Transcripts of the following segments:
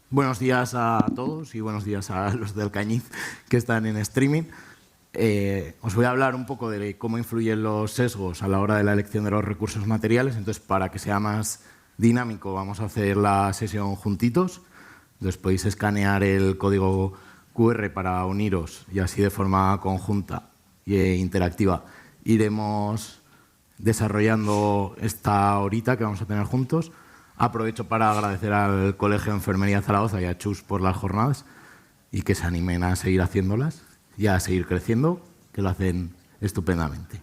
Buenos días a todos y buenos días a los del Cañiz que están en streaming. Os voy a hablar un poco de cómo influyen los sesgos a la hora de la elección de los recursos materiales. Entonces, para que sea más dinámico, vamos a hacer la sesión juntitos. Entonces, podéis escanear el código QR para uniros y así de forma conjunta e interactiva iremos desarrollando esta horita que vamos a tener juntos. Aprovecho para agradecer al Colegio de Enfermería de Zaragoza y a Chus por las jornadas y que se animen a seguir haciéndolas y a seguir creciendo, que lo hacen estupendamente.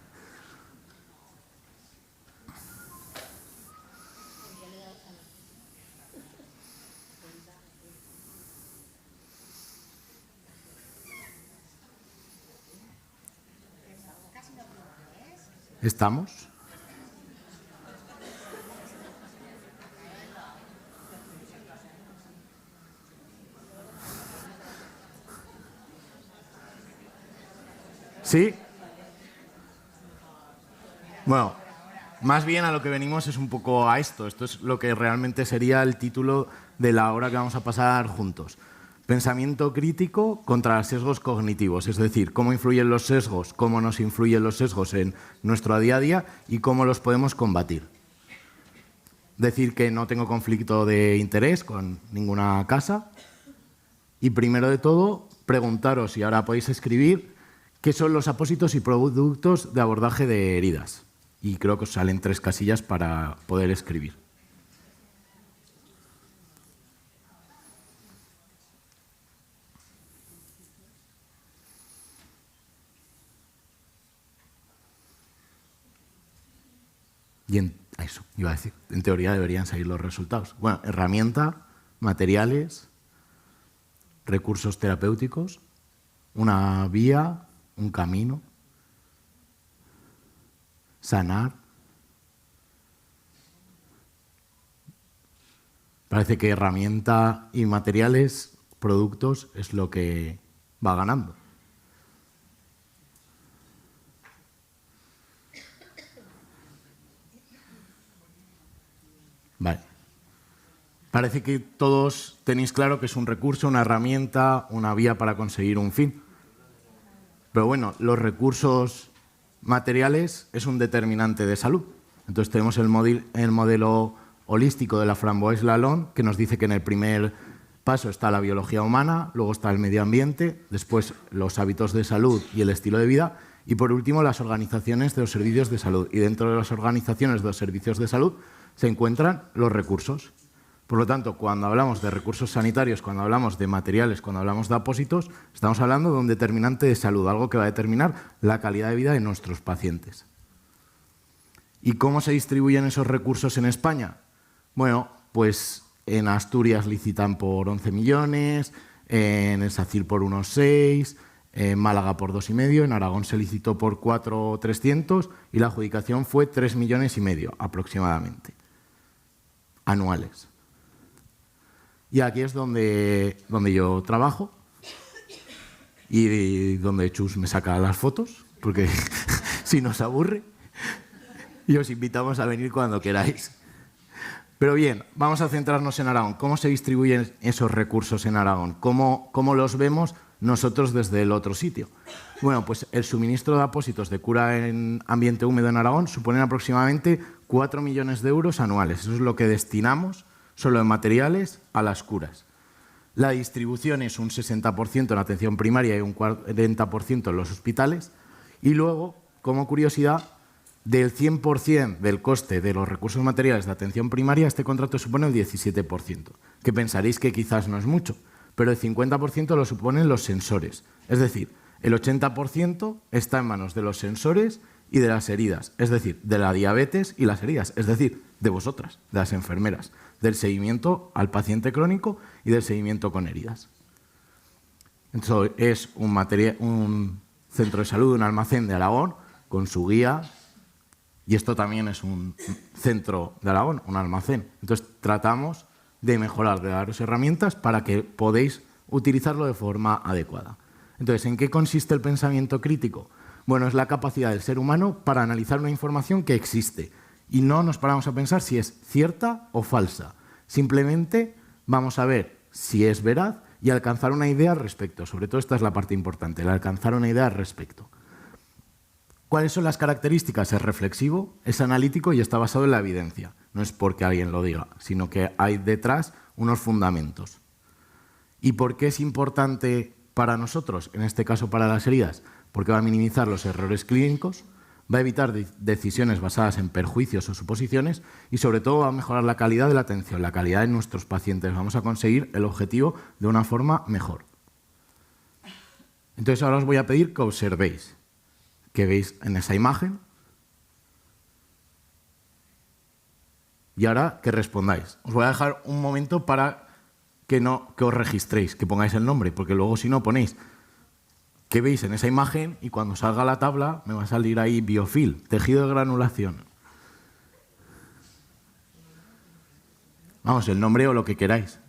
¿Estamos? ¿Sí? Bueno, más bien a lo que venimos es un poco a esto. Esto es lo que realmente sería el título de la hora que vamos a pasar juntos. Pensamiento crítico contra los sesgos cognitivos, es decir, cómo influyen los sesgos, cómo nos influyen los sesgos en nuestro día a día y cómo los podemos combatir. Decir que no tengo conflicto de interés con ninguna casa y, primero de todo, preguntaros, y ahora podéis escribir, qué son los apósitos y productos de abordaje de heridas. Y creo que os salen 3 casillas para poder escribir. Y eso, iba a decir, en teoría deberían salir los resultados. Bueno, herramienta, materiales, recursos terapéuticos, una vía, un camino, sanar. Parece que herramienta y materiales, productos, es lo que va ganando. Vale. Parece que todos tenéis claro que es un recurso, una herramienta, una vía para conseguir un fin. Pero bueno, los recursos materiales es un determinante de salud. Entonces tenemos el modelo holístico de la Framboise Lalonde, que nos dice que en el primer paso está la biología humana, luego está el medio ambiente, después los hábitos de salud y el estilo de vida, y por último las organizaciones de los servicios de salud. Y dentro de las organizaciones de los servicios de salud se encuentran los recursos. Por lo tanto, cuando hablamos de recursos sanitarios, cuando hablamos de materiales, cuando hablamos de apósitos, estamos hablando de un determinante de salud, algo que va a determinar la calidad de vida de nuestros pacientes. ¿Y cómo se distribuyen esos recursos en España? Bueno, pues en Asturias licitan por 11 millones, en el SACIR por unos 6, en Málaga por 2,5, en Aragón se licitó por 4,300 y la adjudicación fue 3,5 millones aproximadamente, anuales. Y aquí es donde yo trabajo y donde Chus me saca las fotos, porque si nos aburre, y os invitamos a venir cuando queráis. Pero bien, vamos a centrarnos en Aragón. ¿Cómo se distribuyen esos recursos en Aragón? ¿Cómo los vemos nosotros desde el otro sitio? Bueno, pues el suministro de apósitos de cura en ambiente húmedo en Aragón suponen aproximadamente 4 millones de euros anuales. Eso es lo que destinamos solo en materiales a las curas. La distribución es un 60% en atención primaria y un 40% en los hospitales. Y luego, como curiosidad, del 100% del coste de los recursos materiales de atención primaria, este contrato supone el 17%, que pensaréis que quizás no es mucho, pero el 50% lo suponen los sensores. Es decir, el 80% está en manos de los sensores y de las heridas, es decir, de la diabetes y las heridas, es decir, de vosotras, de las enfermeras, del seguimiento al paciente crónico y del seguimiento con heridas. Entonces, es un centro de salud, un almacén de Aragón, con su guía, y esto también es un centro de Aragón, un almacén. Entonces, tratamos de mejorar, de daros herramientas para que podáis utilizarlo de forma adecuada. Entonces, ¿en qué consiste el pensamiento crítico? Bueno, es la capacidad del ser humano para analizar una información que existe y no nos paramos a pensar si es cierta o falsa. Simplemente vamos a ver si es veraz y alcanzar una idea al respecto. Sobre todo esta es la parte importante, el alcanzar una idea al respecto. ¿Cuáles son las características? Es reflexivo, es analítico y está basado en la evidencia. No es porque alguien lo diga, sino que hay detrás unos fundamentos. ¿Y por qué es importante para nosotros, en este caso para las heridas? Porque va a minimizar los errores clínicos, va a evitar decisiones basadas en perjuicios o suposiciones y sobre todo va a mejorar la calidad de la atención, la calidad de nuestros pacientes. Vamos a conseguir el objetivo de una forma mejor. Entonces ahora os voy a pedir que observéis, que veis en esa imagen y ahora que respondáis. Os voy a dejar un momento para que os registréis, que pongáis el nombre, porque luego si no ponéis qué veis en esa imagen y cuando salga la tabla me va a salir ahí biofil, tejido de granulación. Vamos, el nombre o lo que queráis.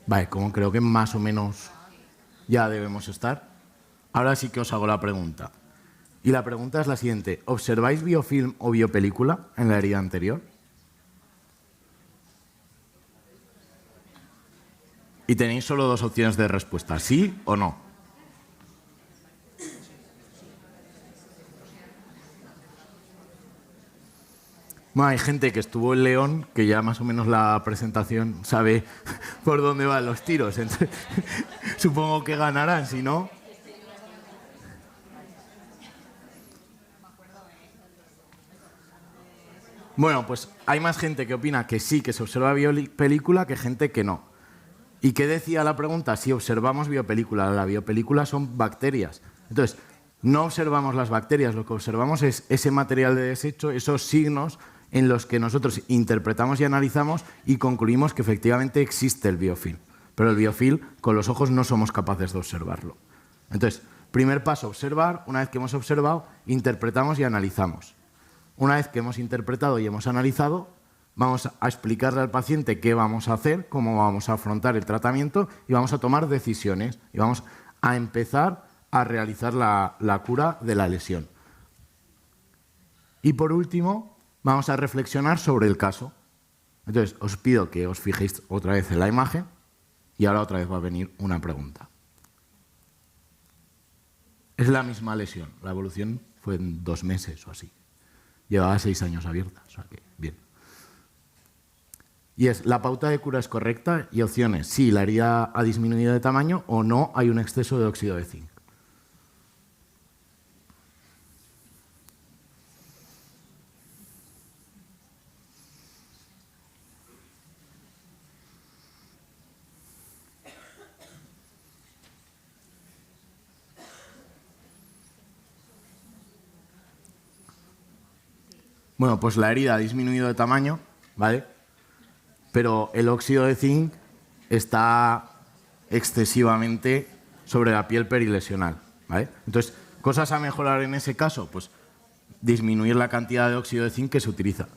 Vale, como creo que más o menos ya debemos estar, ahora sí que os hago la pregunta. Y la pregunta es la siguiente. ¿Observáis biofilm o biopelícula en la herida anterior? Y tenéis solo dos opciones de respuesta, sí o no. Bueno, hay gente que estuvo en León, que ya más o menos la presentación sabe por dónde van los tiros. Entonces, supongo que ganarán, si no. Bueno, pues hay más gente que opina que sí, que se observa biopelícula, que gente que no. ¿Y qué decía la pregunta? Si observamos biopelícula. La biopelícula son bacterias. Entonces, no observamos las bacterias, lo que observamos es ese material de desecho, esos signos en los que nosotros interpretamos y analizamos y concluimos que efectivamente existe el biofilm. Pero el biofilm, con los ojos no somos capaces de observarlo. Entonces, primer paso, observar. Una vez que hemos observado, interpretamos y analizamos. Una vez que hemos interpretado y hemos analizado, vamos a explicarle al paciente qué vamos a hacer, cómo vamos a afrontar el tratamiento y vamos a tomar decisiones y vamos a empezar a realizar la cura de la lesión. Y por último, vamos a reflexionar sobre el caso. Entonces, os pido que os fijéis otra vez en la imagen y ahora otra vez va a venir una pregunta. Es la misma lesión, la evolución fue en 2 meses o así. Llevaba 6 años abierta, o sea que bien. Y es, ¿la pauta de cura es correcta? Y opciones, sí, la herida ha disminuido de tamaño o no, hay un exceso de óxido de zinc. Bueno, pues la herida ha disminuido de tamaño, ¿vale? Pero el óxido de zinc está excesivamente sobre la piel perilesional, ¿vale? Entonces, ¿cosas a mejorar en ese caso? Pues disminuir la cantidad de óxido de zinc que se utiliza.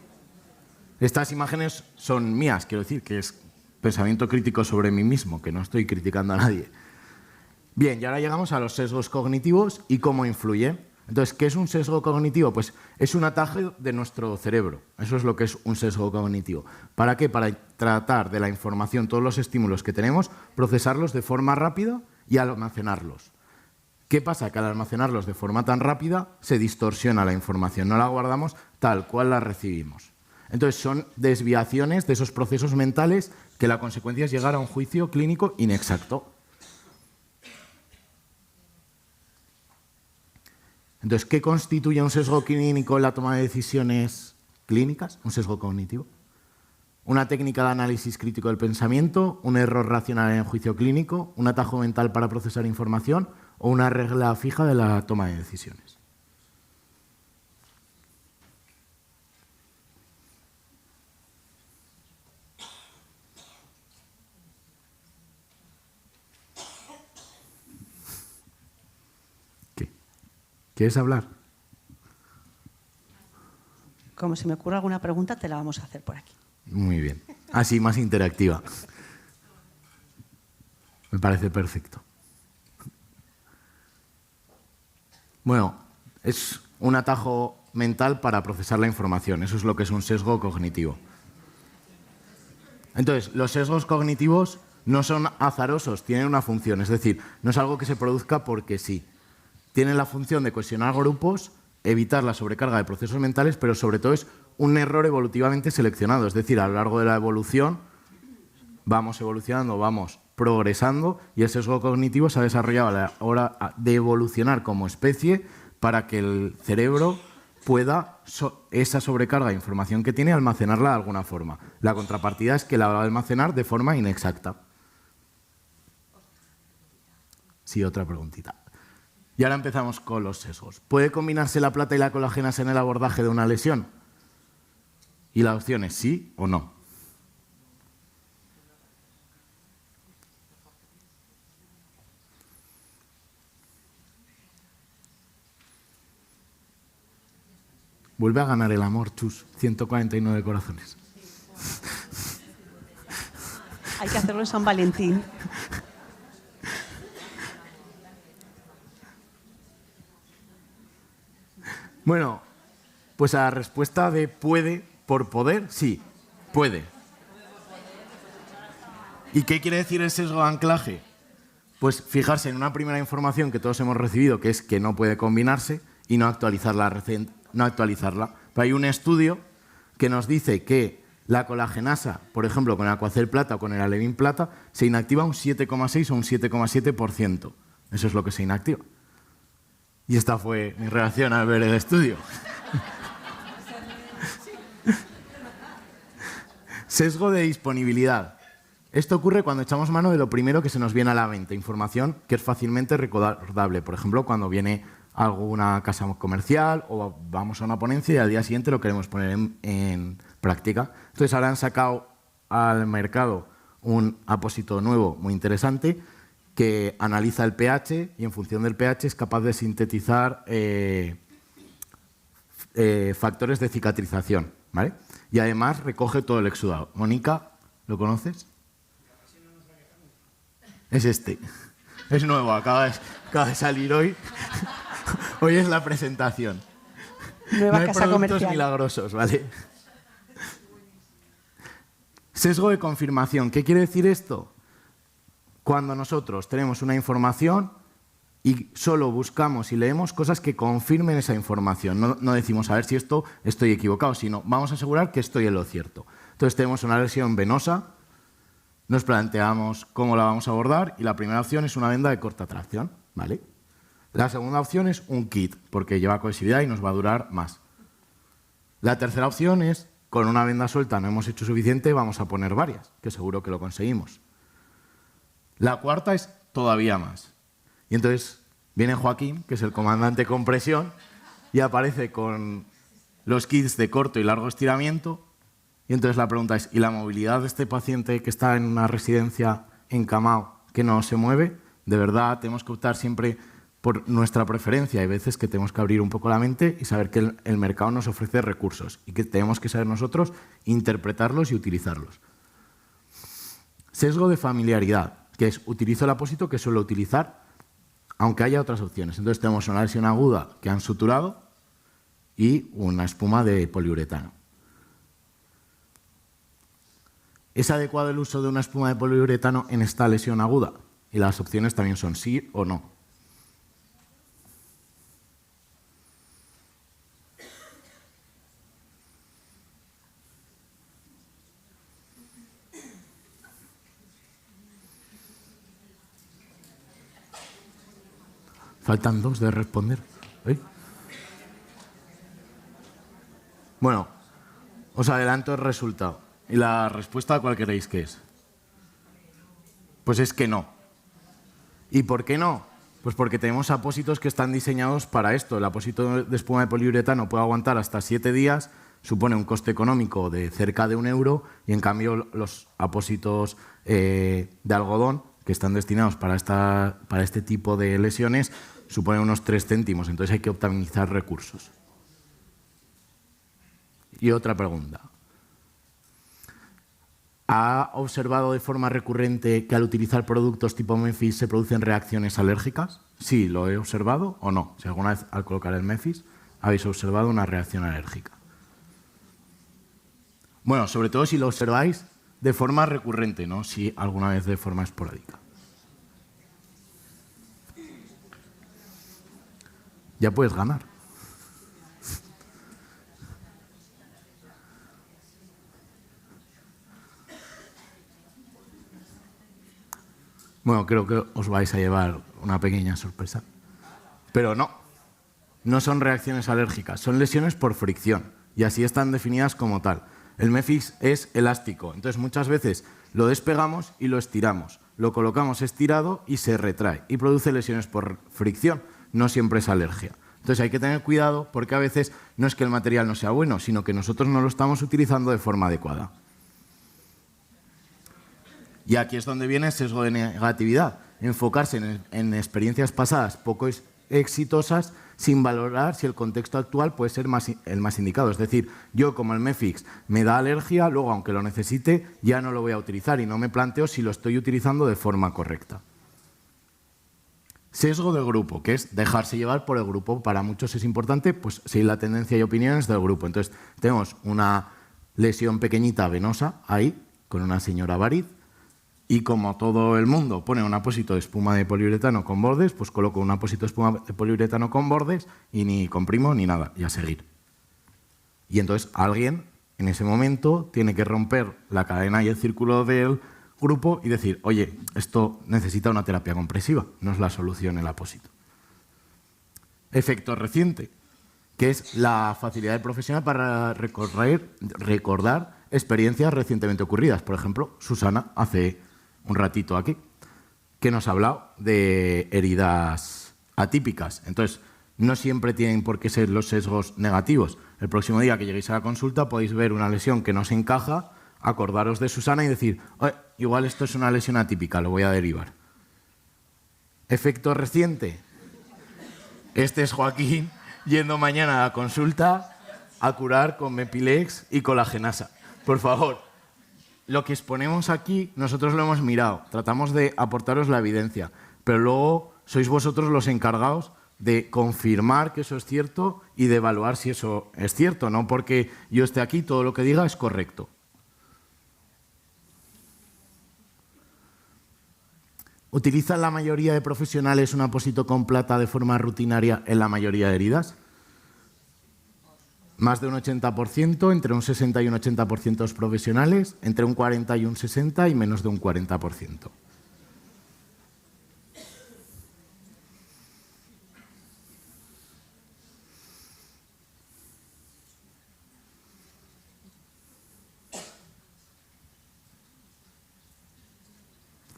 Estas imágenes son mías, quiero decir, que es pensamiento crítico sobre mí mismo, que no estoy criticando a nadie. Bien, y ahora llegamos a los sesgos cognitivos y cómo influyen. Entonces, ¿qué es un sesgo cognitivo? Pues es un atajo de nuestro cerebro. Eso es lo que es un sesgo cognitivo. ¿Para qué? Para tratar de la información, todos los estímulos que tenemos, procesarlos de forma rápida y almacenarlos. ¿Qué pasa? Que al almacenarlos de forma tan rápida se distorsiona la información, no la guardamos tal cual la recibimos. Entonces son desviaciones de esos procesos mentales que la consecuencia es llegar a un juicio clínico inexacto. Entonces, ¿qué constituye un sesgo clínico en la toma de decisiones clínicas? Un sesgo cognitivo. Una técnica de análisis crítico del pensamiento, un error racional en el juicio clínico, un atajo mental para procesar información o una regla fija de la toma de decisiones. ¿Qué? ¿Quieres hablar? como se me ocurre alguna pregunta, te la vamos a hacer por aquí. Muy bien. Así, más interactiva. Me parece perfecto. Bueno, es un atajo mental para procesar la información. Eso es lo que es un sesgo cognitivo. Entonces, los sesgos cognitivos no son azarosos, tienen una función. Es decir, no es algo que se produzca porque sí. Tienen la función de cohesionar grupos, evitar la sobrecarga de procesos mentales, pero sobre todo es un error evolutivamente seleccionado. Es decir, a lo largo de la evolución vamos evolucionando, vamos progresando y el sesgo cognitivo se ha desarrollado a la hora de evolucionar como especie para que el cerebro pueda esa sobrecarga de información que tiene almacenarla de alguna forma. La contrapartida es que la va a almacenar de forma inexacta. Sí, otra preguntita. Y ahora empezamos con los sesgos. ¿Puede combinarse la plata y la colagenasa en el abordaje de una lesión? Y la opción es sí o no. Vuelve a ganar el amor, Chus. 149 corazones. Hay que hacerlo en San Valentín. Bueno, pues a la respuesta de puede por poder, sí, puede. ¿Y qué quiere decir el sesgo de anclaje? Pues fijarse en una primera información que todos hemos recibido, que es que no puede combinarse, y no actualizarla. Pero hay un estudio que nos dice que la colagenasa, por ejemplo, con el Aquacel Plata o con el Alevin Plata, se inactiva un 7,6 o un 7,7%. Eso es lo que se inactiva. Y esta fue mi reacción al ver el estudio. Sesgo de disponibilidad. Esto ocurre cuando echamos mano de lo primero que se nos viene a la mente, información que es fácilmente recordable. Por ejemplo, cuando viene alguna casa comercial o vamos a una ponencia y al día siguiente lo queremos poner en práctica. Entonces ahora han sacado al mercado un apósito nuevo muy interesante que analiza el pH y en función del pH es capaz de sintetizar factores de cicatrización, ¿vale? Y además recoge todo el exudado. Mónica, ¿lo conoces? Es este. Es nuevo, acaba de salir hoy. Hoy es la presentación. Nueva no hay casa productos comercial. milagrosos, ¿vale? Sesgo de confirmación. ¿Qué quiere decir esto? Cuando nosotros tenemos una información y solo buscamos y leemos cosas que confirmen esa información. No decimos, a ver si estoy equivocado, sino vamos a asegurar que estoy en lo cierto. Entonces tenemos una lesión venosa, nos planteamos cómo la vamos a abordar y la primera opción es una venda de corta tracción, ¿vale? La segunda opción es un kit, porque lleva cohesividad y nos va a durar más. La tercera opción es, con una venda suelta no hemos hecho suficiente, vamos a poner varias, que seguro que lo conseguimos. La cuarta es todavía más. Y entonces viene Joaquín, que es el comandante compresión, y aparece con los kits de corto y largo estiramiento. Y entonces la pregunta es, ¿y la movilidad de este paciente que está en una residencia encamado que no se mueve? De verdad tenemos que optar siempre por nuestra preferencia. Hay veces que tenemos que abrir un poco la mente y saber que el mercado nos ofrece recursos y que tenemos que saber nosotros interpretarlos y utilizarlos. Sesgo de familiaridad, que es utilizo el apósito que suelo utilizar aunque haya otras opciones. Entonces tenemos una lesión aguda que han suturado y una espuma de poliuretano. ¿Es adecuado el uso de una espuma de poliuretano en esta lesión aguda? Y las opciones también son sí o no. Faltan 2 de responder. ¿Eh? Bueno, os adelanto el resultado. ¿Y la respuesta cuál creéis que es? Pues es que no. ¿Y por qué no? Pues porque tenemos apósitos que están diseñados para esto. El apósito de espuma de poliuretano puede aguantar hasta 7 días, supone un coste económico de cerca de 1 euro y en cambio los apósitos de algodón que están destinados para este tipo de lesiones suponen unos 3 céntimos. Entonces hay que optimizar recursos. Y otra pregunta. ¿Ha observado de forma recurrente que al utilizar productos tipo Memphis se producen reacciones alérgicas? Sí, lo he observado o no. Si alguna vez al colocar el Memphis habéis observado una reacción alérgica. Bueno, sobre todo si lo observáis de forma recurrente, no si alguna vez de forma esporádica. Ya puedes ganar. Bueno, creo que os vais a llevar una pequeña sorpresa. Pero no, no son reacciones alérgicas, son lesiones por fricción y así están definidas como tal. El Memphis es elástico, entonces muchas veces lo despegamos y lo estiramos. Lo colocamos estirado y se retrae y produce lesiones por fricción, no siempre es alergia. Entonces hay que tener cuidado porque a veces no es que el material no sea bueno, sino que nosotros no lo estamos utilizando de forma adecuada. Y aquí es donde viene el sesgo de negatividad, enfocarse en experiencias pasadas poco exitosas sin valorar si el contexto actual puede ser el más indicado. Es decir, yo como el Memphis me da alergia, luego aunque lo necesite ya no lo voy a utilizar y no me planteo si lo estoy utilizando de forma correcta. Sesgo del grupo, que es dejarse llevar por el grupo. Para muchos es importante pues, seguir la tendencia y opiniones del grupo. Entonces tenemos una lesión pequeñita venosa ahí con una señora variz. Y como todo el mundo pone un apósito de espuma de poliuretano con bordes, pues coloco un apósito de espuma de poliuretano con bordes y ni comprimo ni nada, y a seguir. Y entonces alguien en ese momento tiene que romper la cadena y el círculo del grupo y decir, oye, esto necesita una terapia compresiva, no es la solución el apósito. Efecto reciente, que es la facilidad del profesional para recordar experiencias recientemente ocurridas. Por ejemplo, Susana hace un ratito aquí, que nos ha hablado de heridas atípicas. Entonces, no siempre tienen por qué ser los sesgos negativos. El próximo día que lleguéis a la consulta podéis ver una lesión que no se encaja, acordaros de Susana y decir, igual esto es una lesión atípica, lo voy a derivar. Efecto reciente. Este es Joaquín yendo mañana a la consulta a curar con Mepilex y colagenasa. Por favor. Lo que exponemos aquí, nosotros lo hemos mirado, tratamos de aportaros la evidencia, pero luego sois vosotros los encargados de confirmar que eso es cierto y de evaluar si eso es cierto, no porque yo esté aquí, todo lo que diga es correcto. ¿Utilizan la mayoría de profesionales un apósito con plata de forma rutinaria en la mayoría de heridas? Más de un 80%, entre un 60 y un 80% los profesionales, entre un 40 y un 60 y menos de un 40%.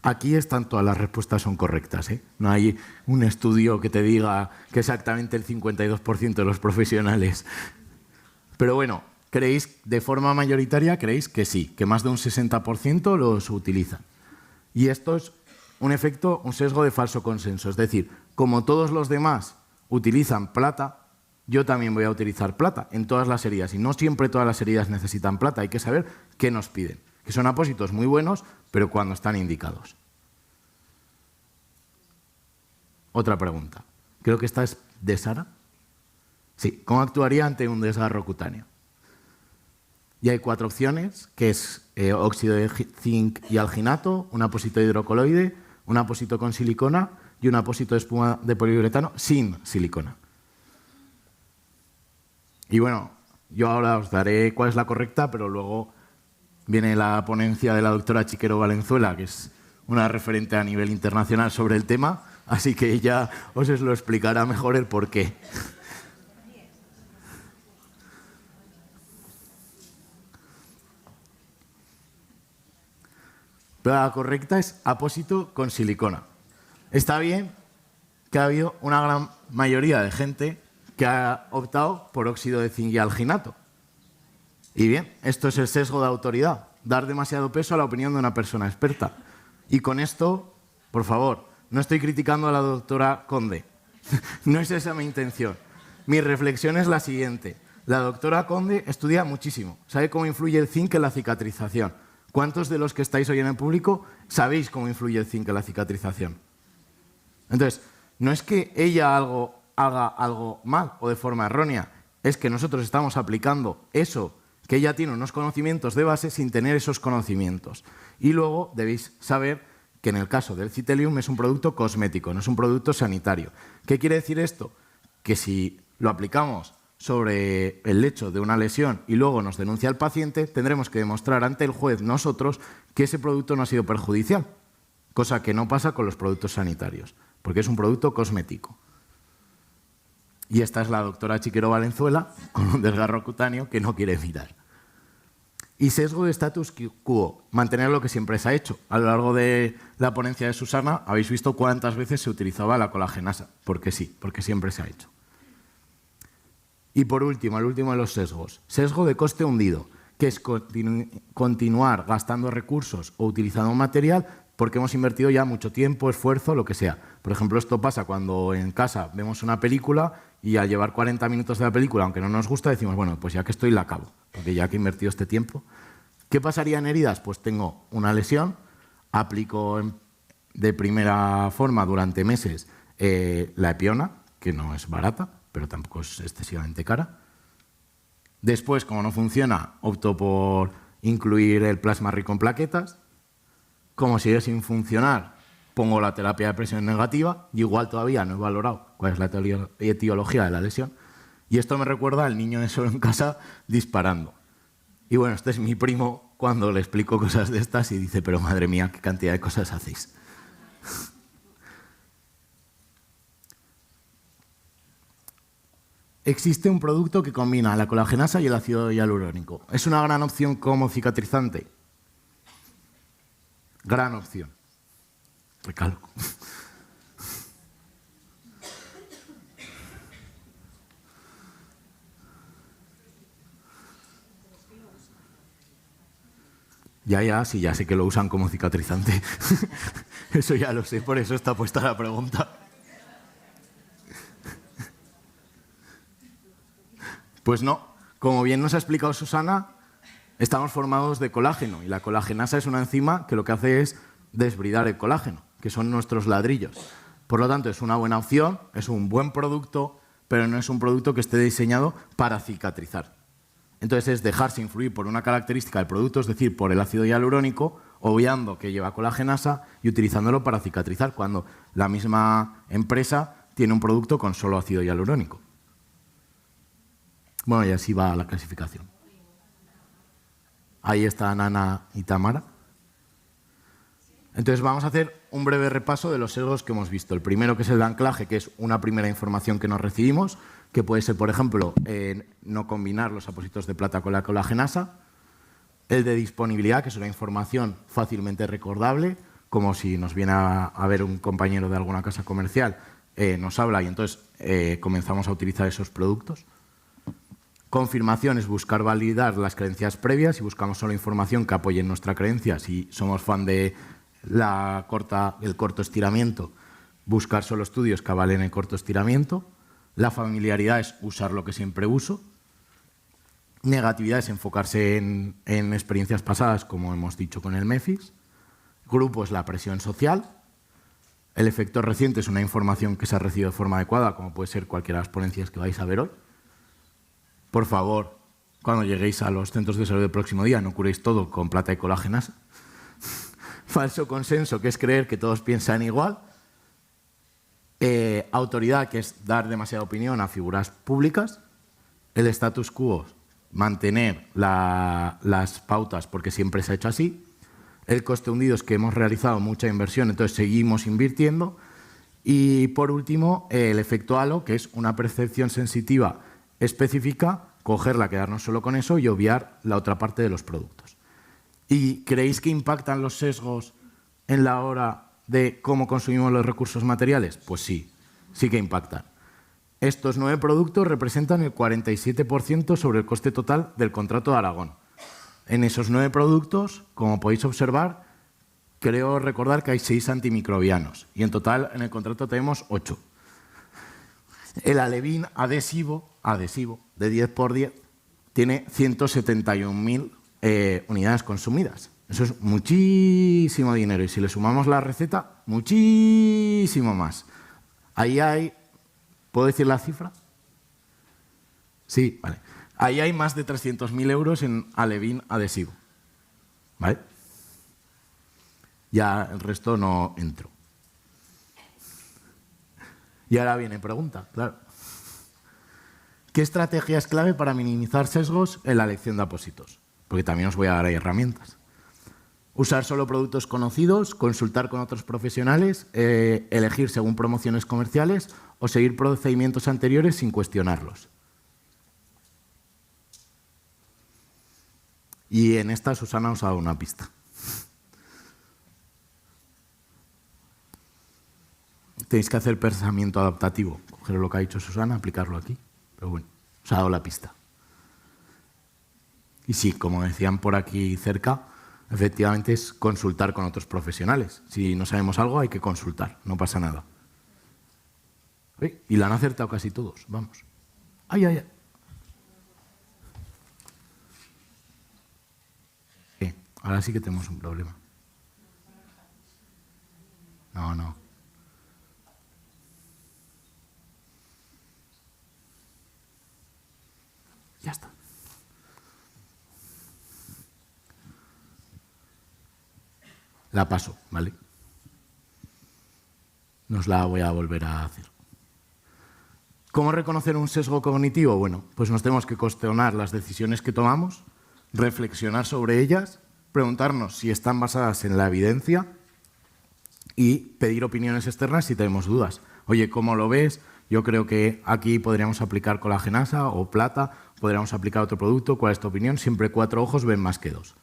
Aquí están todas las respuestas son correctas, ¿eh? No hay un estudio que te diga que exactamente el 52% de los profesionales. Pero bueno, ¿creéis de forma mayoritaria? ¿Creéis que sí? Que más de un 60% los utilizan. Y esto es un efecto, un sesgo de falso consenso. Es decir, como todos los demás utilizan plata, yo también voy a utilizar plata en todas las heridas. Y no siempre todas las heridas necesitan plata. Hay que saber qué nos piden. Que son apósitos muy buenos, pero cuando están indicados. Otra pregunta. Creo que esta es de Sara. Sí, ¿cómo actuaría ante un desgarro cutáneo? Y hay 4 opciones, que es óxido de zinc y alginato, un apósito hidrocoloide, un apósito con silicona y un apósito de espuma de poliuretano sin silicona. Y bueno, yo ahora os daré cuál es la correcta, pero luego viene la ponencia de la doctora Chiquero Valenzuela, que es una referente a nivel internacional sobre el tema, así que ella os lo explicará mejor el porqué. Pero la correcta es apósito con silicona. Está bien que ha habido una gran mayoría de gente que ha optado por óxido de zinc y alginato. Y bien, esto es el sesgo de autoridad, dar demasiado peso a la opinión de una persona experta. Y con esto, por favor, no estoy criticando a la doctora Conde. No es esa mi intención. Mi reflexión es la siguiente. La doctora Conde estudia muchísimo. Sabe cómo influye el zinc en la cicatrización. ¿Cuántos de los que estáis hoy en el público sabéis cómo influye el zinc en la cicatrización? Entonces, no es que ella haga algo mal o de forma errónea, es que nosotros estamos aplicando eso, que ella tiene unos conocimientos de base sin tener esos conocimientos. Y luego debéis saber que en el caso del Citelium es un producto cosmético, no es un producto sanitario. ¿Qué quiere decir esto? Que si lo aplicamos sobre el lecho de una lesión y luego nos denuncia el paciente, tendremos que demostrar ante el juez nosotros que ese producto no ha sido perjudicial, cosa que no pasa con los productos sanitarios, porque es un producto cosmético. Y esta es la doctora Chiquero Valenzuela con un desgarro cutáneo que no quiere mirar. Y sesgo de status quo, mantener lo que siempre se ha hecho. A lo largo de la ponencia de Susana habéis visto cuántas veces se utilizaba la colagenasa, porque sí, porque siempre se ha hecho. Y por último, el último de los sesgos, sesgo de coste hundido, que es continuar gastando recursos o utilizando un material porque hemos invertido ya mucho tiempo, esfuerzo, lo que sea. Por ejemplo, esto pasa cuando en casa vemos una película y al llevar 40 minutos de la película, aunque no nos gusta, decimos, bueno, pues ya que estoy la acabo, porque ya que he invertido este tiempo. ¿Qué pasaría en heridas? Pues tengo una lesión, aplico de primera forma durante meses la epiona, que no es barata, pero tampoco es excesivamente cara. Después, como no funciona, opto por incluir el plasma rico en plaquetas. Como sigue sin funcionar, pongo la terapia de presión negativa y igual todavía no he valorado cuál es la etiología de la lesión. Y esto me recuerda al niño de solo en casa disparando. Y bueno, este es mi primo cuando le explico cosas de estas y dice, pero madre mía, qué cantidad de cosas hacéis. Existe un producto que combina la colagenasa y el ácido hialurónico. ¿Es una gran opción como cicatrizante? Gran opción. Recalco. Sí, ya sé que lo usan como cicatrizante. Eso ya lo sé, por eso está puesta la pregunta. Pues no, como bien nos ha explicado Susana, estamos formados de colágeno y la colagenasa es una enzima que lo que hace es desbridar el colágeno, que son nuestros ladrillos. Por lo tanto, es una buena opción, es un buen producto, pero no es un producto que esté diseñado para cicatrizar. Entonces es dejarse influir por una característica del producto, es decir, por el ácido hialurónico, obviando que lleva colagenasa y utilizándolo para cicatrizar, cuando la misma empresa tiene un producto con solo ácido hialurónico. Bueno, y así va la clasificación. Ahí están Ana y Tamara. Entonces vamos a hacer un breve repaso de los sesgos que hemos visto. El primero, que es el de anclaje, que es una primera información que nos recibimos, que puede ser, por ejemplo, no combinar los apósitos de plata con la colagenasa. El de disponibilidad, que es una información fácilmente recordable, como si nos viene a ver un compañero de alguna casa comercial, nos habla y entonces comenzamos a utilizar esos productos. Confirmación es buscar validar las creencias previas y buscamos solo información que apoye nuestra creencia. Si somos fan de el corto estiramiento, buscar solo estudios que avalen el corto estiramiento. La familiaridad es usar lo que siempre uso. Negatividad es enfocarse en experiencias pasadas, como hemos dicho con el MEFIS. Grupo es la presión social. El efecto reciente es una información que se ha recibido de forma adecuada, como puede ser cualquiera de las ponencias que vais a ver hoy. Por favor, cuando lleguéis a los centros de salud del próximo día, no curéis todo con plata y colágenas. Falso consenso, que es creer que todos piensan igual. Autoridad, que es dar demasiada opinión a figuras públicas. El status quo, mantener las pautas porque siempre se ha hecho así. El coste hundido es que hemos realizado mucha inversión, entonces seguimos invirtiendo. Y por último, el efecto halo, que es una percepción sensitiva específica, cogerla, quedarnos solo con eso y obviar la otra parte de los productos. ¿Y creéis que impactan los sesgos en la hora de cómo consumimos los recursos materiales? Pues sí, sí que impactan. Estos 9 productos representan el 47% sobre el coste total del contrato de Aragón. En esos 9 productos, como podéis observar, creo recordar que hay 6 antimicrobianos y en total en el contrato tenemos 8. El alevín adhesivo, de 10 por 10 tiene 171.000 unidades consumidas. Eso es muchísimo dinero. Y si le sumamos la receta, muchísimo más. Ahí hay... ¿Puedo decir la cifra? Sí, vale. Ahí hay más de 300.000 euros en alevín adhesivo. ¿Vale? Ya el resto no entro. Y ahora viene pregunta, claro. ¿Qué estrategia es clave para minimizar sesgos en la elección de apósitos? Porque también os voy a dar ahí herramientas. Usar solo productos conocidos, consultar con otros profesionales, elegir según promociones comerciales o seguir procedimientos anteriores sin cuestionarlos. Y en esta Susana os ha dado una pista. Tenéis que hacer pensamiento adaptativo. Coger lo que ha dicho Susana, aplicarlo aquí. Pero bueno, os ha dado la pista. Y sí, como decían por aquí cerca, efectivamente es consultar con otros profesionales. Si no sabemos algo, hay que consultar, no pasa nada. Y la han acertado casi todos, vamos. ¡Ay, ay, ay! Ahora sí que tenemos un problema. No. Ya está. La paso, ¿vale? No os la voy a volver a hacer. ¿Cómo reconocer un sesgo cognitivo? Bueno, pues nos tenemos que cuestionar las decisiones que tomamos, reflexionar sobre ellas, preguntarnos si están basadas en la evidencia y pedir opiniones externas si tenemos dudas. Oye, ¿cómo lo ves? Yo creo que aquí podríamos aplicar colagenasa o plata, podríamos aplicar otro producto. ¿Cuál es tu opinión? Siempre 4 ojos ven más que 2.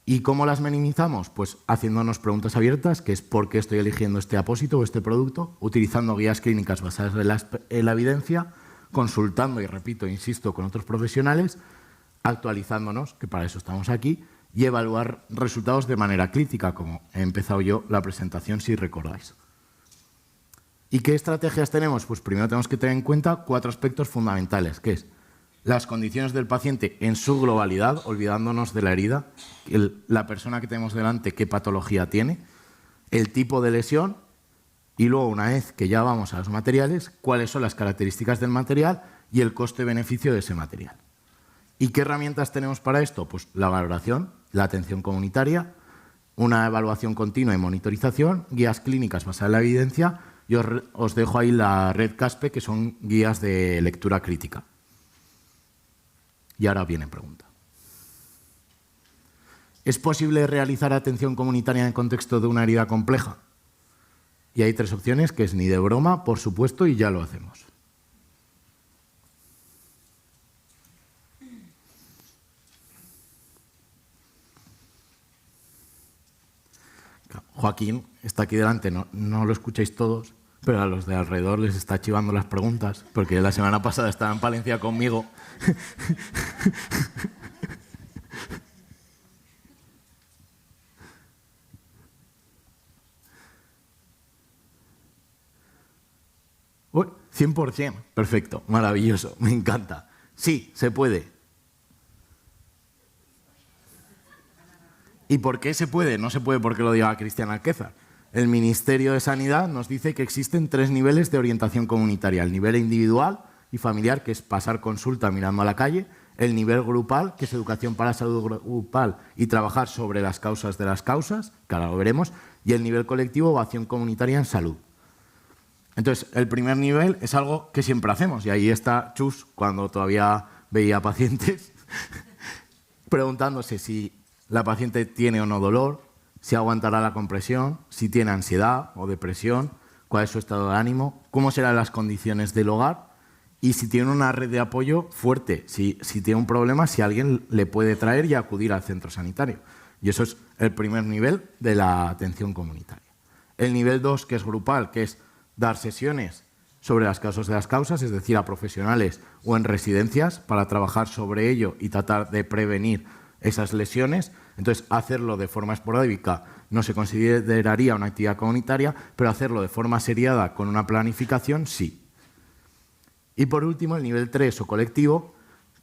¿Y cómo las minimizamos? Pues haciéndonos preguntas abiertas, que es ¿por qué estoy eligiendo este apósito o este producto? Utilizando guías clínicas basadas en la evidencia, consultando, y repito, insisto, con otros profesionales, actualizándonos, que para eso estamos aquí, y evaluar resultados de manera crítica, como he empezado yo la presentación, si recordáis. ¿Y qué estrategias tenemos? Pues primero tenemos que tener en cuenta 4 aspectos fundamentales, que es las condiciones del paciente en su globalidad, olvidándonos de la herida, la persona que tenemos delante, qué patología tiene, el tipo de lesión y luego, una vez que ya vamos a los materiales, cuáles son las características del material y el coste-beneficio de ese material. ¿Y qué herramientas tenemos para esto? Pues la valoración, la atención comunitaria, una evaluación continua y monitorización, guías clínicas basadas en la evidencia y os dejo ahí la red CASPE, que son guías de lectura crítica. Y ahora viene pregunta. ¿Es posible realizar atención comunitaria en el contexto de una herida compleja? Y hay 3 opciones, que es ni de broma, por supuesto, y ya lo hacemos. Joaquín está aquí delante, no lo escucháis todos, pero a los de alrededor les está chivando las preguntas, porque la semana pasada estaba en Palencia conmigo. Uy, 100%, perfecto, maravilloso, me encanta. Sí, se puede. ¿Y por qué se puede? No se puede porque lo diga Cristian Alquézar. El Ministerio de Sanidad nos dice que existen 3 niveles de orientación comunitaria. El nivel individual y familiar, que es pasar consulta mirando a la calle. El nivel grupal, que es educación para la salud grupal y trabajar sobre las causas de las causas, que ahora lo veremos. Y el nivel colectivo o acción comunitaria en salud. Entonces, el primer nivel es algo que siempre hacemos. Y ahí está Chus, cuando todavía veía pacientes, preguntándose si la paciente tiene o no dolor, si aguantará la compresión, si tiene ansiedad o depresión, cuál es su estado de ánimo, cómo serán las condiciones del hogar y si tiene una red de apoyo fuerte, si tiene un problema, si alguien le puede traer y acudir al centro sanitario. Y eso es el primer nivel de la atención comunitaria. El nivel 2, que es grupal, que es dar sesiones sobre las causas de las causas, es decir, a profesionales o en residencias para trabajar sobre ello y tratar de prevenir esas lesiones. Entonces, hacerlo de forma esporádica no se consideraría una actividad comunitaria, pero hacerlo de forma seriada con una planificación, sí. Y por último, el nivel 3 o colectivo,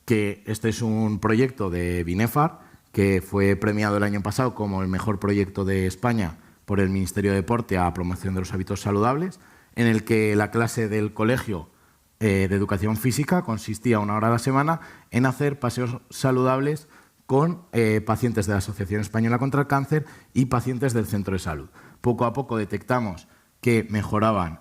que este es un proyecto de Binefar, que fue premiado el año pasado como el mejor proyecto de España por el Ministerio de Deporte a promoción de los hábitos saludables, en el que la clase del colegio de educación física consistía 1 hora a la semana en hacer paseos saludables con pacientes de la Asociación Española contra el Cáncer y pacientes del centro de salud. Poco a poco detectamos que mejoraban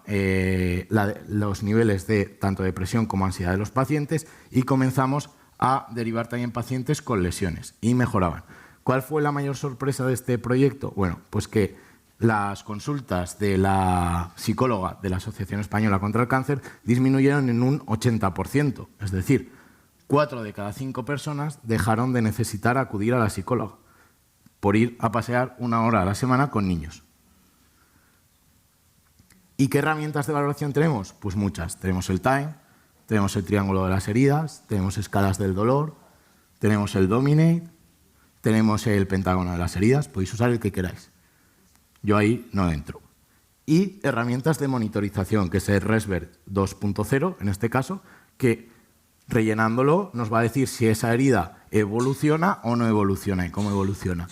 los niveles de tanto depresión como ansiedad de los pacientes y comenzamos a derivar también pacientes con lesiones y mejoraban. ¿Cuál fue la mayor sorpresa de este proyecto? Bueno, pues que las consultas de la psicóloga de la Asociación Española contra el Cáncer disminuyeron en un 80%. Es decir, 4 de cada 5 personas dejaron de necesitar acudir a la psicóloga por ir a pasear 1 hora a la semana con niños. ¿Y qué herramientas de valoración tenemos? Pues muchas. Tenemos el TIME, tenemos el triángulo de las heridas, tenemos escalas del dolor, tenemos el Dominate, tenemos el pentágono de las heridas, podéis usar el que queráis. Yo ahí no entro. Y herramientas de monitorización, que es el RESVER 2.0, en este caso, que rellenándolo nos va a decir si esa herida evoluciona o no evoluciona y cómo evoluciona.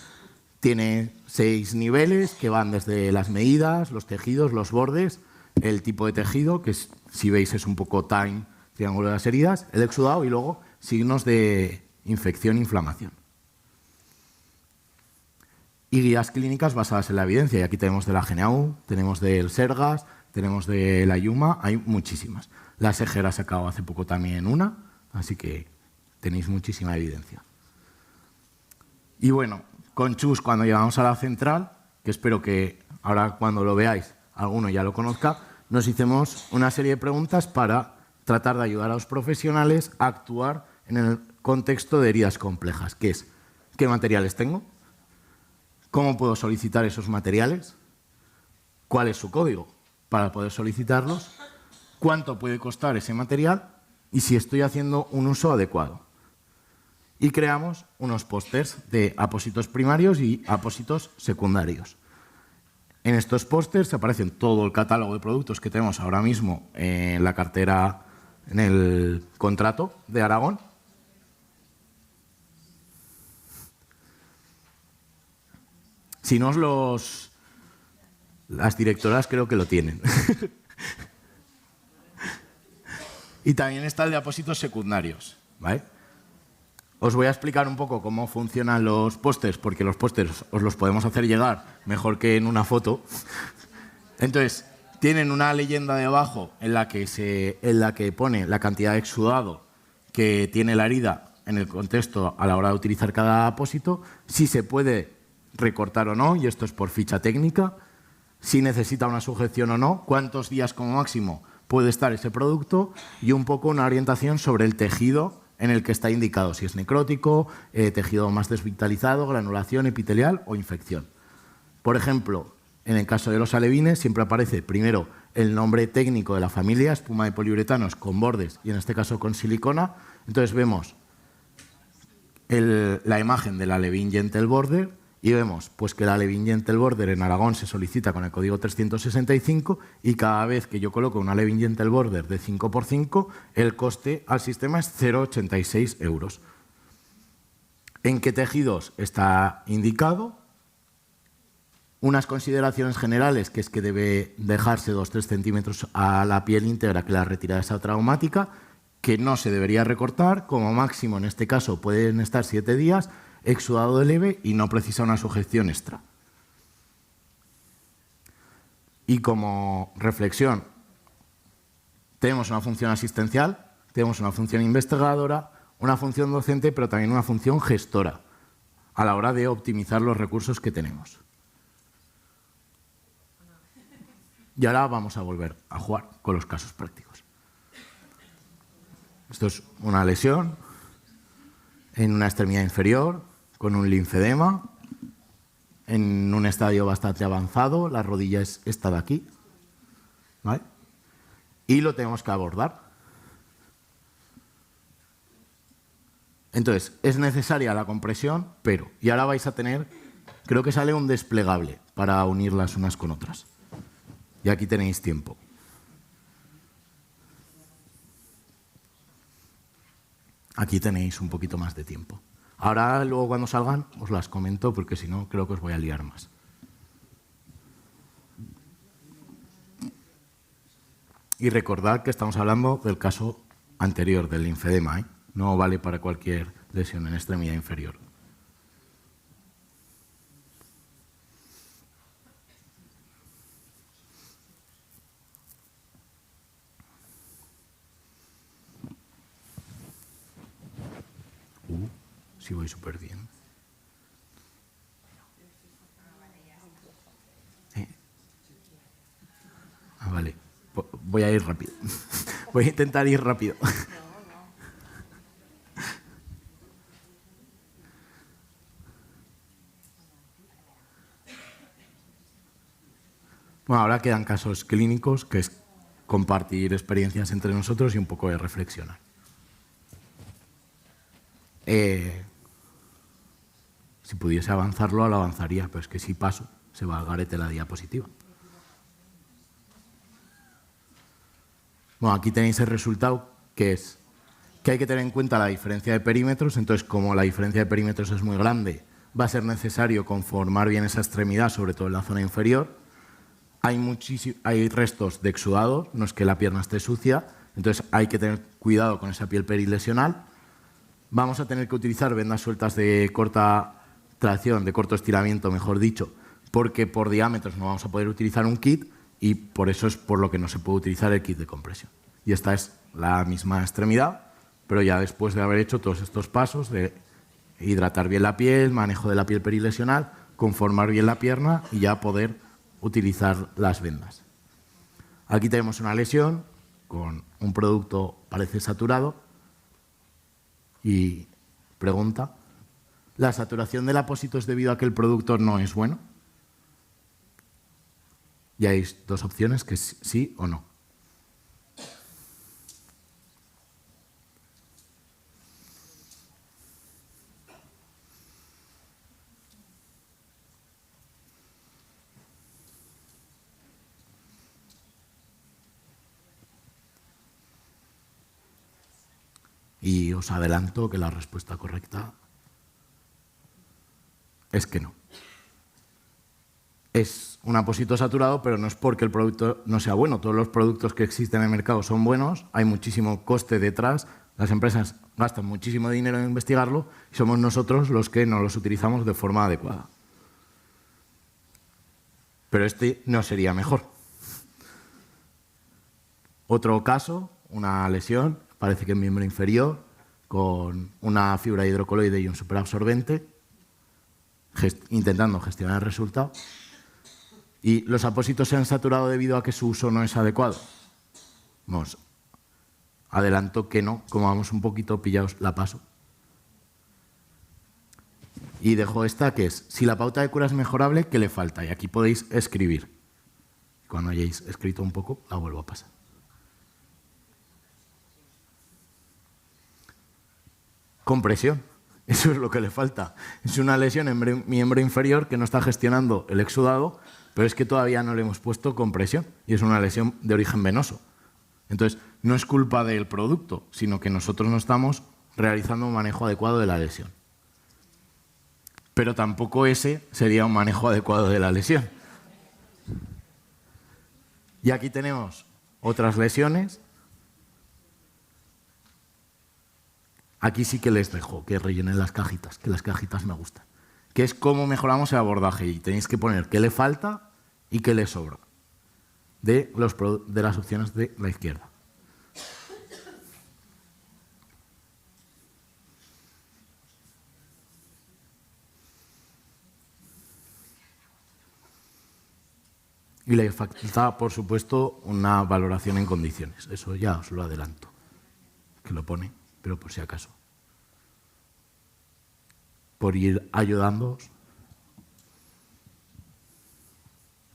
Tiene 6 niveles que van desde las medidas, los tejidos, los bordes, el tipo de tejido, que es, si veis es un poco TIME, triángulo de las heridas, el exudado y luego signos de infección e inflamación. Y guías clínicas basadas en la evidencia. Y aquí tenemos de la GNAU, tenemos del SERGAS, tenemos de la IUMA, hay muchísimas. La SEGER ha sacado hace poco también una, así que tenéis muchísima evidencia. Y bueno, con Chus, cuando llegamos a la central, que espero que ahora cuando lo veáis alguno ya lo conozca, nos hicimos una serie de preguntas para tratar de ayudar a los profesionales a actuar en el contexto de heridas complejas, que es ¿qué materiales tengo? ¿Cómo puedo solicitar esos materiales? ¿Cuál es su código para poder solicitarlos? ¿Cuánto puede costar ese material? Y si estoy haciendo un uso adecuado. Y creamos unos pósters de apósitos primarios y apósitos secundarios. En estos pósters aparecen todo el catálogo de productos que tenemos ahora mismo en la cartera, en el contrato de Aragón. Si no, las directoras creo que lo tienen. Y también está el de apósitos secundarios, ¿vale? Os voy a explicar un poco cómo funcionan los pósters, porque los pósters os los podemos hacer llegar mejor que en una foto. Entonces, tienen una leyenda debajo en la que pone la cantidad de exudado que tiene la herida en el contexto a la hora de utilizar cada apósito, si se puede recortar o no, y esto es por ficha técnica, si necesita una sujeción o no, cuántos días como máximo puede estar ese producto y un poco una orientación sobre el tejido en el que está indicado, si es necrótico, tejido más desvitalizado, granulación epitelial o infección. Por ejemplo, en el caso de los alevines siempre aparece primero el nombre técnico de la familia, espuma de poliuretanos con bordes y en este caso con silicona. Entonces vemos la imagen del alevín Gentle Border y vemos pues, que el alevín Gentle Border en Aragón se solicita con el código 365 y cada vez que yo coloco un alevín Gentle Border de 5×5, el coste al sistema es 0,86 €. ¿En qué tejidos está indicado? Unas consideraciones generales, que es que debe dejarse 2-3 centímetros a la piel íntegra, que la retirada es traumática, que no se debería recortar, como máximo en este caso pueden estar 7 días, exudado de leve y no precisa una sujeción extra. Y como reflexión, tenemos una función asistencial, tenemos una función investigadora, una función docente, pero también una función gestora a la hora de optimizar los recursos que tenemos. Y ahora vamos a volver a jugar con los casos prácticos. Esto es una lesión en una extremidad inferior, con un linfedema, en un estadio bastante avanzado, la rodilla es esta de aquí, ¿vale? Y lo tenemos que abordar. Entonces, es necesaria la compresión, pero, y ahora vais a tener, creo que sale un desplegable para unirlas unas con otras. Y aquí tenéis tiempo. Aquí tenéis un poquito más de tiempo. Ahora, luego cuando salgan, os las comento porque si no, creo que os voy a liar más. Y recordad que estamos hablando del caso anterior, del linfedema, ¿eh? No vale para cualquier lesión en extremidad inferior. Sí voy súper bien. Vale. Voy a ir rápido. Voy a intentar ir rápido. Bueno, ahora quedan casos clínicos, que es compartir experiencias entre nosotros y un poco de reflexionar. Si pudiese avanzarlo, lo avanzaría, pero es que si paso, se va al garete la diapositiva. Bueno, aquí tenéis el resultado, que es que hay que tener en cuenta la diferencia de perímetros. Entonces, como la diferencia de perímetros es muy grande, va a ser necesario conformar bien esa extremidad, sobre todo en la zona inferior. Hay restos de exudado, no es que la pierna esté sucia, entonces hay que tener cuidado con esa piel perilesional. Vamos a tener que utilizar vendas sueltas de corta tracción, de corto estiramiento, mejor dicho, porque por diámetros no vamos a poder utilizar un kit y por eso es por lo que no se puede utilizar el kit de compresión. Y esta es la misma extremidad, pero ya después de haber hecho todos estos pasos de hidratar bien la piel, manejo de la piel perilesional, conformar bien la pierna y ya poder utilizar las vendas. Aquí tenemos una lesión con un producto parece saturado y pregunta, ¿la saturación del apósito es debido a que el producto no es bueno? Y hay dos opciones, que es sí o no. Y os adelanto que la respuesta correcta es que no. Es un apósito saturado, pero no es porque el producto no sea bueno. Todos los productos que existen en el mercado son buenos, hay muchísimo coste detrás, las empresas gastan muchísimo dinero en investigarlo y somos nosotros los que no los utilizamos de forma adecuada. Pero este no sería mejor. Otro caso, una lesión, parece que en miembro inferior, con una fibra hidrocoloide y un superabsorbente, intentando gestionar el resultado. ¿Y los apósitos se han saturado debido a que su uso no es adecuado? Vamos, adelanto que no, como vamos un poquito pillados, la paso. Y dejo esta, que es, si la pauta de cura es mejorable, ¿qué le falta? Y aquí podéis escribir. Cuando hayáis escrito un poco, la vuelvo a pasar. Compresión, eso es lo que le falta. Es una lesión en miembro inferior que no está gestionando el exudado, pero es que todavía no le hemos puesto compresión y es una lesión de origen venoso. Entonces, no es culpa del producto, sino que nosotros no estamos realizando un manejo adecuado de la lesión. Pero tampoco ese sería un manejo adecuado de la lesión. Y aquí tenemos otras lesiones. Aquí sí que les dejo que rellenen las cajitas, que las cajitas me gustan. Que es cómo mejoramos el abordaje y tenéis que poner qué le falta y qué le sobra de las opciones de la izquierda. Y le falta, por supuesto, una valoración en condiciones. Eso ya os lo adelanto, que lo pone, pero por si acaso. Por ir ayudándoos.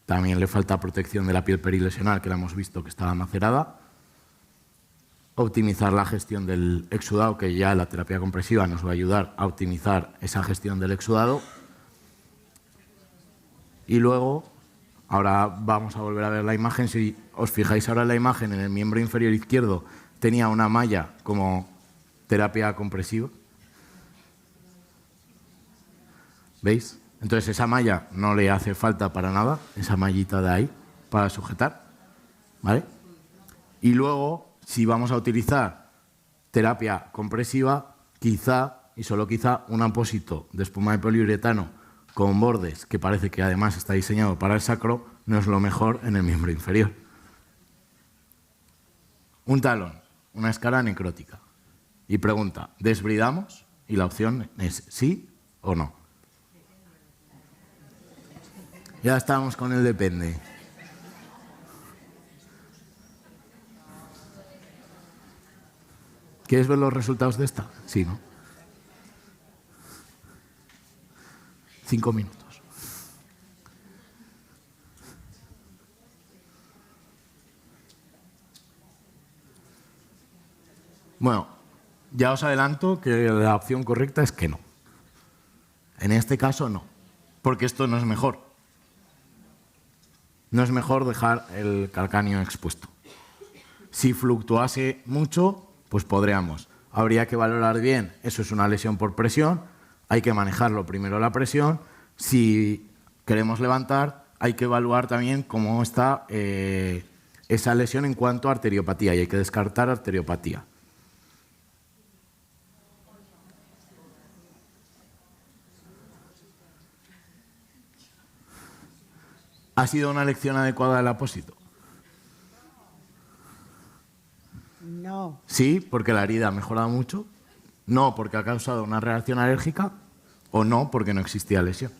También le falta protección de la piel perilesional, que la hemos visto que estaba macerada. Optimizar la gestión del exudado, que ya la terapia compresiva nos va a ayudar a optimizar esa gestión del exudado. Y luego, ahora vamos a volver a ver la imagen. Si os fijáis ahora en la imagen, en el miembro inferior izquierdo tenía una malla como terapia compresiva. ¿Veis? Entonces esa malla no le hace falta para nada, esa mallita de ahí, para sujetar. ¿Vale? Y luego, si vamos a utilizar terapia compresiva, quizá, y solo quizá, un apósito de espuma de poliuretano con bordes, que parece que además está diseñado para el sacro, no es lo mejor en el miembro inferior. Un talón, una escala necrótica. Y pregunta, ¿desbridamos? Y la opción es sí o no. Ya estamos con el depende. ¿Quieres ver los resultados de esta? Sí, ¿no? 5 minutos. Bueno, ya os adelanto que la opción correcta es que no. En este caso no, porque esto no es mejor. No es mejor dejar el calcáneo expuesto. Si fluctuase mucho, pues podríamos. Habría que valorar bien, eso es una lesión por presión, hay que manejarlo primero la presión. Si queremos levantar, hay que evaluar también cómo está esa lesión en cuanto a arteriopatía y hay que descartar arteriopatía. ¿Ha sido una elección adecuada del apósito? No. Sí, porque la herida ha mejorado mucho. No, porque ha causado una reacción alérgica. O no, porque no existía lesión.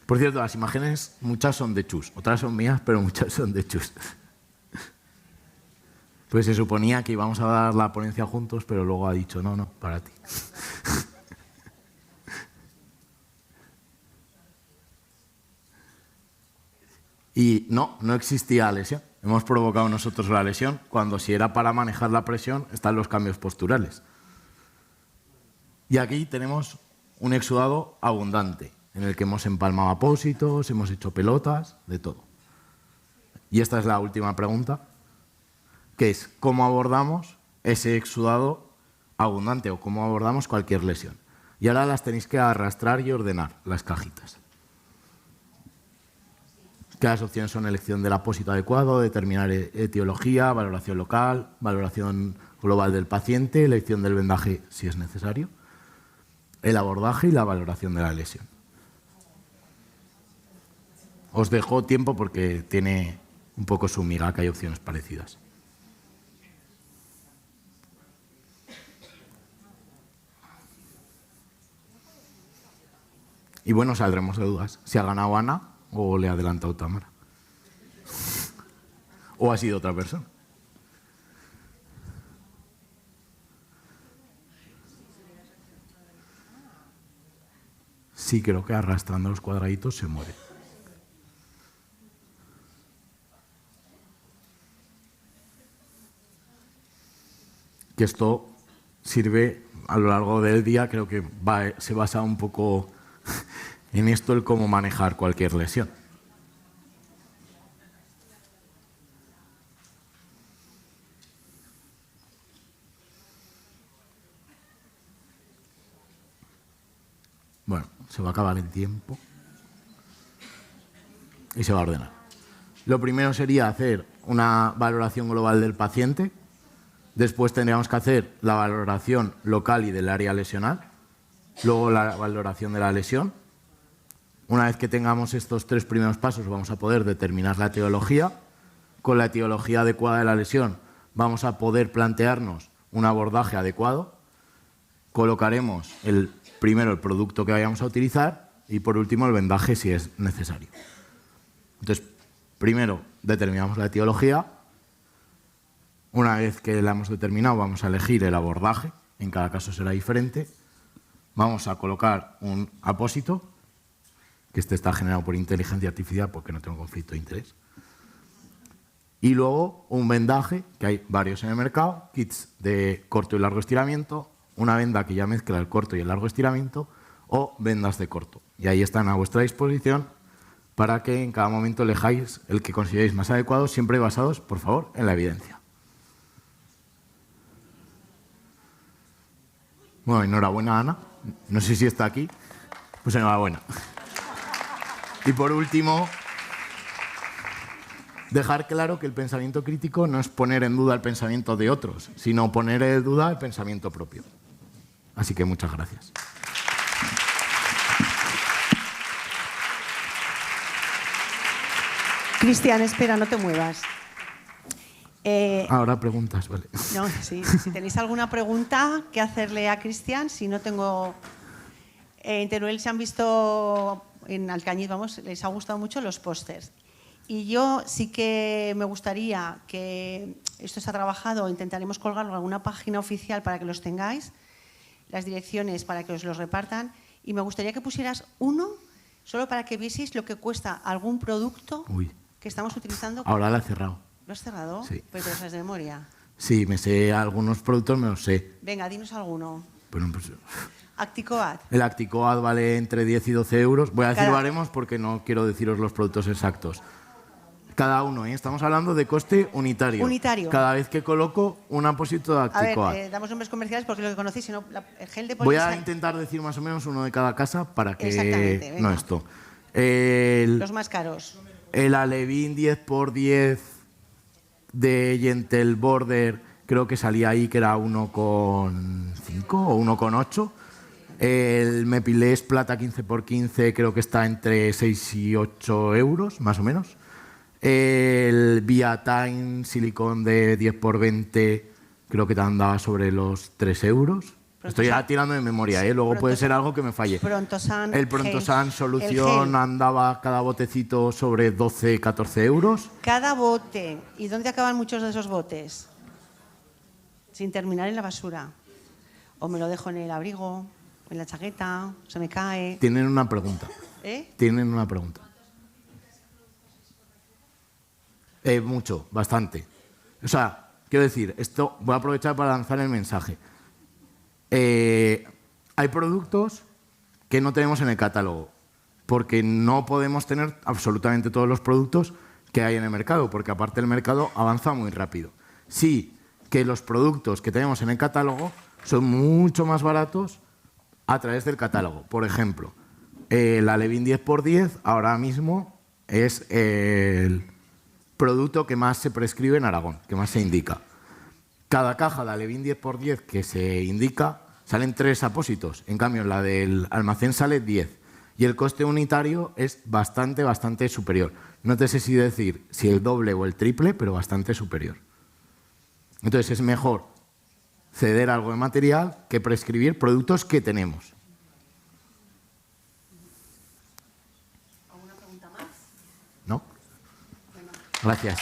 Por cierto, las imágenes, muchas son de Chus. Otras son mías, pero muchas son de Chus. Pues se suponía que íbamos a dar la ponencia juntos, pero luego ha dicho, no, para ti. Y no existía lesión. Hemos provocado nosotros la lesión cuando, si era para manejar la presión, están los cambios posturales. Y aquí tenemos un exudado abundante, en el que hemos empalmado apósitos, hemos hecho pelotas, de todo. Y esta es la última pregunta, que es ¿cómo abordamos ese exudado abundante o cómo abordamos cualquier lesión? Y ahora las tenéis que arrastrar y ordenar, las cajitas. Que las opciones son elección del apósito adecuado, determinar etiología, valoración local, valoración global del paciente, elección del vendaje si es necesario, el abordaje y la valoración de la lesión. Os dejo tiempo porque tiene un poco su miga, que hay opciones parecidas. Y bueno, saldremos de dudas. Si ha ganado Ana o le ha adelantado Tamara. O ha sido otra persona. Sí, creo que arrastrando los cuadraditos se muere. Que esto sirve a lo largo del día, creo que se basa un poco en esto, el cómo manejar cualquier lesión. Bueno, se va a acabar el tiempo y se va a ordenar. Lo primero sería hacer una valoración global del paciente. Después tendríamos que hacer la valoración local y del área lesional. Luego la valoración de la lesión. Una vez que tengamos estos 3 primeros pasos, vamos a poder determinar la etiología. Con la etiología adecuada de la lesión vamos a poder plantearnos un abordaje adecuado. Colocaremos primero el producto que vayamos a utilizar y por último el vendaje si es necesario. Entonces, primero determinamos la etiología. Una vez que la hemos determinado, vamos a elegir el abordaje. En cada caso será diferente. Vamos a colocar un apósito, que este está generado por inteligencia artificial porque no tengo conflicto de interés. Y luego un vendaje, que hay varios en el mercado, kits de corto y largo estiramiento, una venda que ya mezcla el corto y el largo estiramiento, o vendas de corto. Y ahí están a vuestra disposición para que en cada momento elijáis el que consideréis más adecuado, siempre basados, por favor, en la evidencia. Bueno, enhorabuena, Ana. No sé si está aquí. Pues enhorabuena. Y por último, dejar claro que el pensamiento crítico no es poner en duda el pensamiento de otros, sino poner en duda el pensamiento propio. Así que muchas gracias. Cristian, espera, no te muevas. Ahora preguntas, vale. No, sí, si tenéis alguna pregunta que hacerle a Cristian, si no tengo... En Teruel se han visto, en Alcañiz, vamos, les ha gustado mucho los pósters. Y yo sí que me gustaría que esto está trabajado, intentaremos colgarlo en alguna página oficial para que los tengáis, las direcciones para que os los repartan, y me gustaría que pusieras uno, solo para que vieseis lo que cuesta algún producto que estamos utilizando. Ahora la he cerrado. ¿Lo has cerrado? Sí. Pero te lo sabes de memoria. Sí, me sé algunos productos, me los sé. Venga, dinos alguno. Bueno, pues, Acticoad. el Acticoad vale entre 10 y 12 euros. Voy a decir Cada- baremos porque no quiero deciros los productos exactos. Cada uno, ¿eh? Estamos hablando de coste unitario. Unitario. Cada vez que coloco un apósito de A Acticoad. ver, damos nombres comerciales porque lo que conocéis, sino el gel de Voy a poliesal. intentar decir más o menos uno de cada casa para que... Exactamente, venga. No esto. El Los más caros. Alevín 10x10 de Gentle Border, creo que salía ahí que era 1,5 o 1,8. El Mepilés Plata 15x15 creo que está entre 6 y 8 euros, más o menos. El Viatime Silicon de 10x20 creo que te andaba sobre los 3 euros. Estoy ya tirando de memoria, ¿eh? Luego puede ser algo que me falle. Prontosan. El Prontosan gel. Solución El gel. andaba cada botecito sobre 12, 14 euros. Cada bote. ¿Y dónde acaban muchos de esos botes? Sin terminar en la basura. O me lo dejo en el abrigo, en la chaqueta, se me cae. Tienen una pregunta. ¿Eh? Tienen una pregunta. Mucho, bastante. O sea, quiero decir, esto voy a aprovechar para lanzar el mensaje. Hay productos que no tenemos en el catálogo, porque no podemos tener absolutamente todos los productos que hay en el mercado, porque aparte el mercado avanza muy rápido. Sí, que los productos que tenemos en el catálogo son mucho más baratos a través del catálogo. Por ejemplo, el Alevín 10x10 ahora mismo es el producto que más se prescribe en Aragón, que más se indica. Cada caja de Alevín 10x10 que se indica salen 3 apósitos. En cambio, en la del almacén sale 10. Y el coste unitario es bastante, bastante superior. No te sé si decir si el doble o el triple, pero bastante superior. Entonces es mejor ceder algo de material que prescribir productos que tenemos. ¿Alguna pregunta más? ¿No? Gracias.